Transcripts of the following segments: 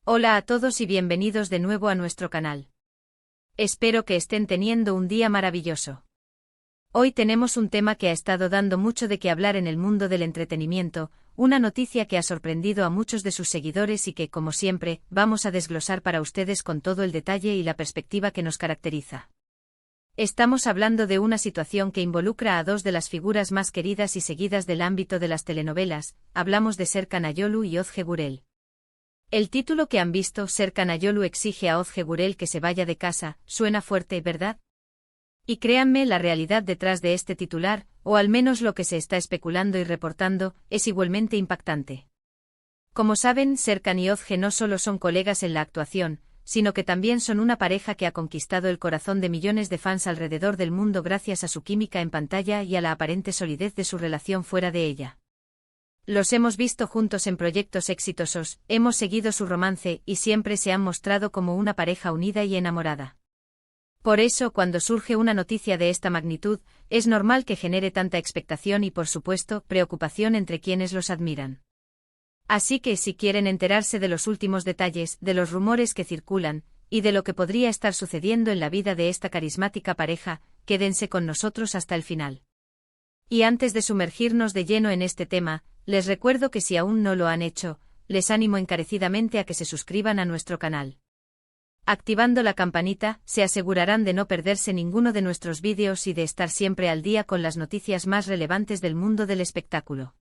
Hola a todos y bienvenidos de nuevo a nuestro canal. Espero que estén teniendo un día maravilloso. Hoy tenemos un tema que ha estado dando mucho de qué hablar en el mundo del entretenimiento, una noticia que ha sorprendido a muchos de sus seguidores y que, como siempre, vamos a desglosar para ustedes con todo el detalle y la perspectiva que nos caracteriza. Estamos hablando de una situación que involucra a dos de las figuras más queridas y seguidas del ámbito de las telenovelas, hablamos de Serkan Ayolu y Ozge Gürel. El título que han visto, Serkan Ayolu exige a Ozge Gürel que se vaya de casa, suena fuerte, ¿verdad? Y créanme, la realidad detrás de este titular, o al menos lo que se está especulando y reportando, es igualmente impactante. Como saben, Serkan y Ozge no solo son colegas en la actuación, sino que también son una pareja que ha conquistado el corazón de millones de fans alrededor del mundo gracias a su química en pantalla y a la aparente solidez de su relación fuera de ella. Los hemos visto juntos en proyectos exitosos, hemos seguido su romance y siempre se han mostrado como una pareja unida y enamorada. Por eso, cuando surge una noticia de esta magnitud, es normal que genere tanta expectación y, por supuesto, preocupación entre quienes los admiran. Así que, si quieren enterarse de los últimos detalles, de los rumores que circulan, y de lo que podría estar sucediendo en la vida de esta carismática pareja, quédense con nosotros hasta el final. Y antes de sumergirnos de lleno en este tema, les recuerdo que si aún no lo han hecho, les animo encarecidamente a que se suscriban a nuestro canal. Activando la campanita, se asegurarán de no perderse ninguno de nuestros vídeos y de estar siempre al día con las noticias más relevantes del mundo del espectáculo.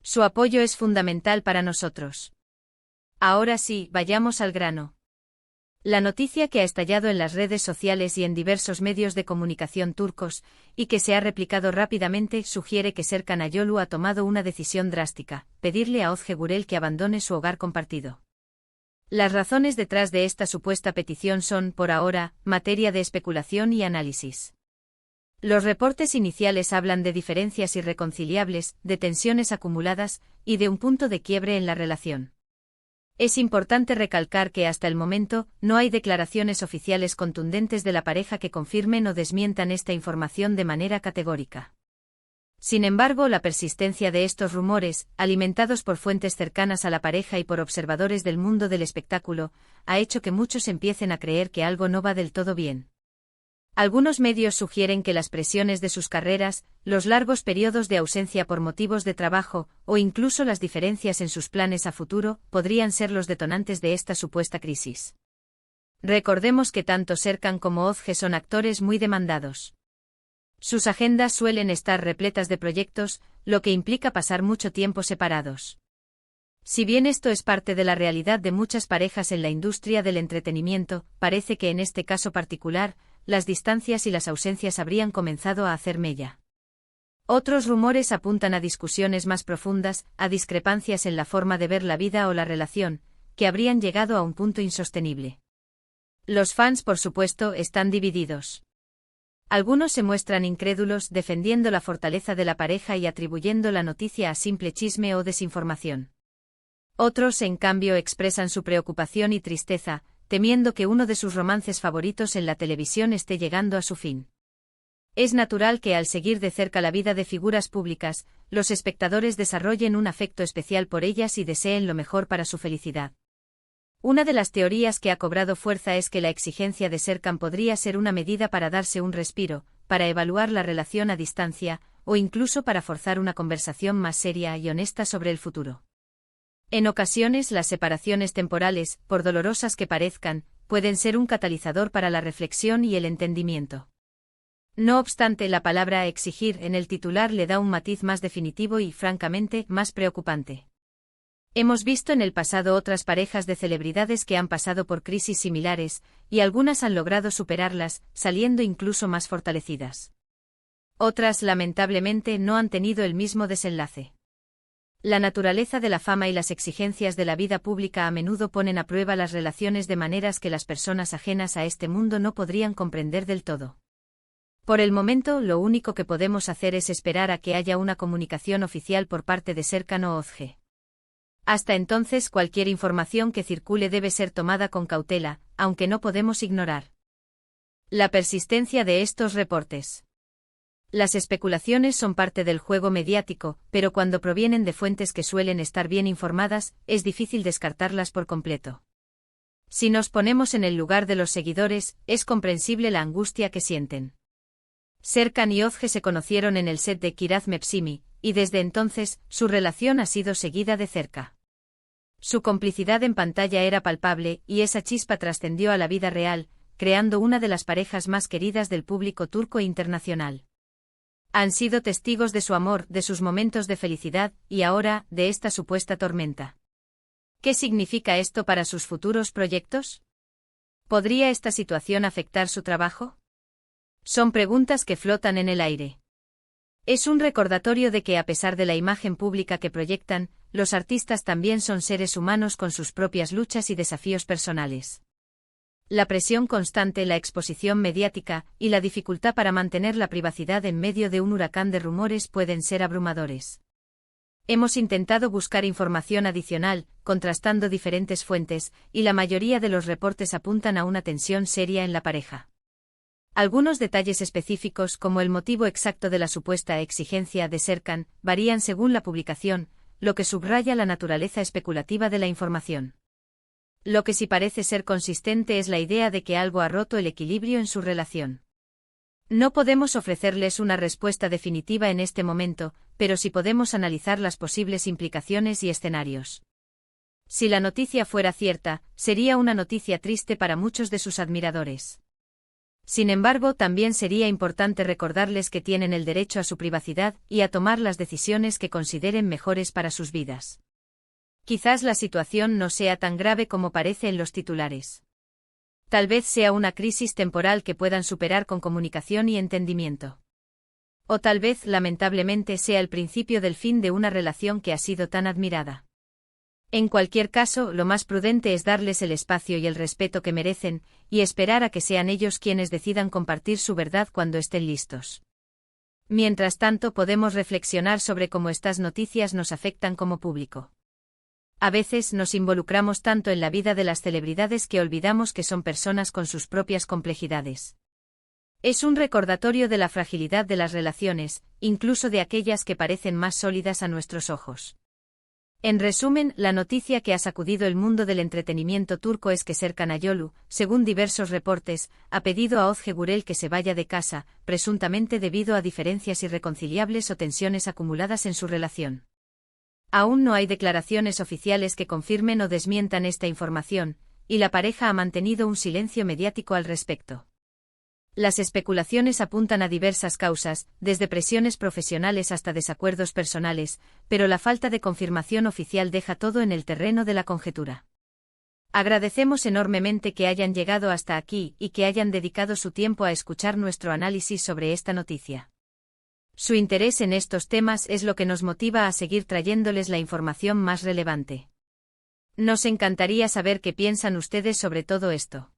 Su apoyo es fundamental para nosotros. Ahora sí, vayamos al grano. La noticia que ha estallado en las redes sociales y en diversos medios de comunicación turcos, y que se ha replicado rápidamente, sugiere que Serkan Ayolu ha tomado una decisión drástica: pedirle a Ozge Gürel que abandone su hogar compartido. Las razones detrás de esta supuesta petición son, por ahora, materia de especulación y análisis. Los reportes iniciales hablan de diferencias irreconciliables, de tensiones acumuladas, y de un punto de quiebre en la relación. Es importante recalcar que hasta el momento, no hay declaraciones oficiales contundentes de la pareja que confirmen o desmientan esta información de manera categórica. Sin embargo, la persistencia de estos rumores, alimentados por fuentes cercanas a la pareja y por observadores del mundo del espectáculo, ha hecho que muchos empiecen a creer que algo no va del todo bien. Algunos medios sugieren que las presiones de sus carreras, los largos periodos de ausencia por motivos de trabajo, o incluso las diferencias en sus planes a futuro, podrían ser los detonantes de esta supuesta crisis. Recordemos que tanto Serkan como Ozge son actores muy demandados. Sus agendas suelen estar repletas de proyectos, lo que implica pasar mucho tiempo separados. Si bien esto es parte de la realidad de muchas parejas en la industria del entretenimiento, parece que en este caso particular, las distancias y las ausencias habrían comenzado a hacer mella. Otros rumores apuntan a discusiones más profundas, a discrepancias en la forma de ver la vida o la relación, que habrían llegado a un punto insostenible. Los fans, por supuesto, están divididos. Algunos se muestran incrédulos, defendiendo la fortaleza de la pareja y atribuyendo la noticia a simple chisme o desinformación. Otros, en cambio, expresan su preocupación y tristeza, temiendo que uno de sus romances favoritos en la televisión esté llegando a su fin. Es natural que al seguir de cerca la vida de figuras públicas, los espectadores desarrollen un afecto especial por ellas y deseen lo mejor para su felicidad. Una de las teorías que ha cobrado fuerza es que la exigencia de Serkan podría ser una medida para darse un respiro, para evaluar la relación a distancia, o incluso para forzar una conversación más seria y honesta sobre el futuro. En ocasiones, las separaciones temporales, por dolorosas que parezcan, pueden ser un catalizador para la reflexión y el entendimiento. No obstante, la palabra exigir en el titular le da un matiz más definitivo y, francamente, más preocupante. Hemos visto en el pasado otras parejas de celebridades que han pasado por crisis similares, y algunas han logrado superarlas, saliendo incluso más fortalecidas. Otras, lamentablemente, no han tenido el mismo desenlace. La naturaleza de la fama y las exigencias de la vida pública a menudo ponen a prueba las relaciones de maneras que las personas ajenas a este mundo no podrían comprender del todo. Por el momento, lo único que podemos hacer es esperar a que haya una comunicación oficial por parte de Serkan o Ozge. Hasta entonces, cualquier información que circule debe ser tomada con cautela, aunque no podemos ignorar la persistencia de estos reportes. Las especulaciones son parte del juego mediático, pero cuando provienen de fuentes que suelen estar bien informadas, es difícil descartarlas por completo. Si nos ponemos en el lugar de los seguidores, es comprensible la angustia que sienten. Serkan y Özge se conocieron en el set de Kiraz Mepsimi, y desde entonces, su relación ha sido seguida de cerca. Su complicidad en pantalla era palpable, y esa chispa trascendió a la vida real, creando una de las parejas más queridas del público turco e internacional. Han sido testigos de su amor, de sus momentos de felicidad, y ahora, de esta supuesta tormenta. ¿Qué significa esto para sus futuros proyectos? ¿Podría esta situación afectar su trabajo? Son preguntas que flotan en el aire. Es un recordatorio de que a pesar de la imagen pública que proyectan, los artistas también son seres humanos con sus propias luchas y desafíos personales. La presión constante, la exposición mediática, y la dificultad para mantener la privacidad en medio de un huracán de rumores pueden ser abrumadores. Hemos intentado buscar información adicional, contrastando diferentes fuentes, y la mayoría de los reportes apuntan a una tensión seria en la pareja. Algunos detalles específicos, como el motivo exacto de la supuesta exigencia de Serkan, varían según la publicación, lo que subraya la naturaleza especulativa de la información. Lo que sí parece ser consistente es la idea de que algo ha roto el equilibrio en su relación. No podemos ofrecerles una respuesta definitiva en este momento, pero sí podemos analizar las posibles implicaciones y escenarios. Si la noticia fuera cierta, sería una noticia triste para muchos de sus admiradores. Sin embargo, también sería importante recordarles que tienen el derecho a su privacidad y a tomar las decisiones que consideren mejores para sus vidas. Quizás la situación no sea tan grave como parece en los titulares. Tal vez sea una crisis temporal que puedan superar con comunicación y entendimiento. O tal vez, lamentablemente, sea el principio del fin de una relación que ha sido tan admirada. En cualquier caso, lo más prudente es darles el espacio y el respeto que merecen, y esperar a que sean ellos quienes decidan compartir su verdad cuando estén listos. Mientras tanto, podemos reflexionar sobre cómo estas noticias nos afectan como público. A veces nos involucramos tanto en la vida de las celebridades que olvidamos que son personas con sus propias complejidades. Es un recordatorio de la fragilidad de las relaciones, incluso de aquellas que parecen más sólidas a nuestros ojos. En resumen, la noticia que ha sacudido el mundo del entretenimiento turco es que Serkan Ayolu, según diversos reportes, ha pedido a Özge Gürel que se vaya de casa, presuntamente debido a diferencias irreconciliables o tensiones acumuladas en su relación. Aún no hay declaraciones oficiales que confirmen o desmientan esta información, y la pareja ha mantenido un silencio mediático al respecto. Las especulaciones apuntan a diversas causas, desde presiones profesionales hasta desacuerdos personales, pero la falta de confirmación oficial deja todo en el terreno de la conjetura. Agradecemos enormemente que hayan llegado hasta aquí y que hayan dedicado su tiempo a escuchar nuestro análisis sobre esta noticia. Su interés en estos temas es lo que nos motiva a seguir trayéndoles la información más relevante. Nos encantaría saber qué piensan ustedes sobre todo esto.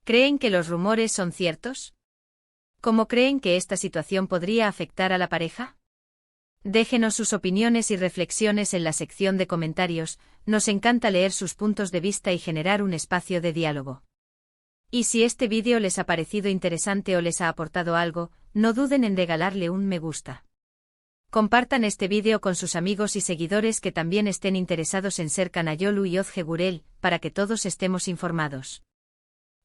¿Creen que los rumores son ciertos? ¿Cómo creen que esta situación podría afectar a la pareja? Déjenos sus opiniones y reflexiones en la sección de comentarios, nos encanta leer sus puntos de vista y generar un espacio de diálogo. Y si este vídeo les ha parecido interesante o les ha aportado algo, no duden en regalarle un me gusta. Compartan este vídeo con sus amigos y seguidores que también estén interesados en Serkan Ayolu y Özge Gürel, para que todos estemos informados.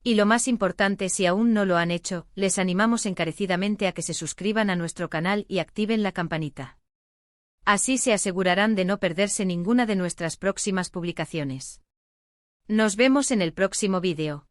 Y lo más importante, si aún no lo han hecho, les animamos encarecidamente a que se suscriban a nuestro canal y activen la campanita. Así se asegurarán de no perderse ninguna de nuestras próximas publicaciones. Nos vemos en el próximo vídeo.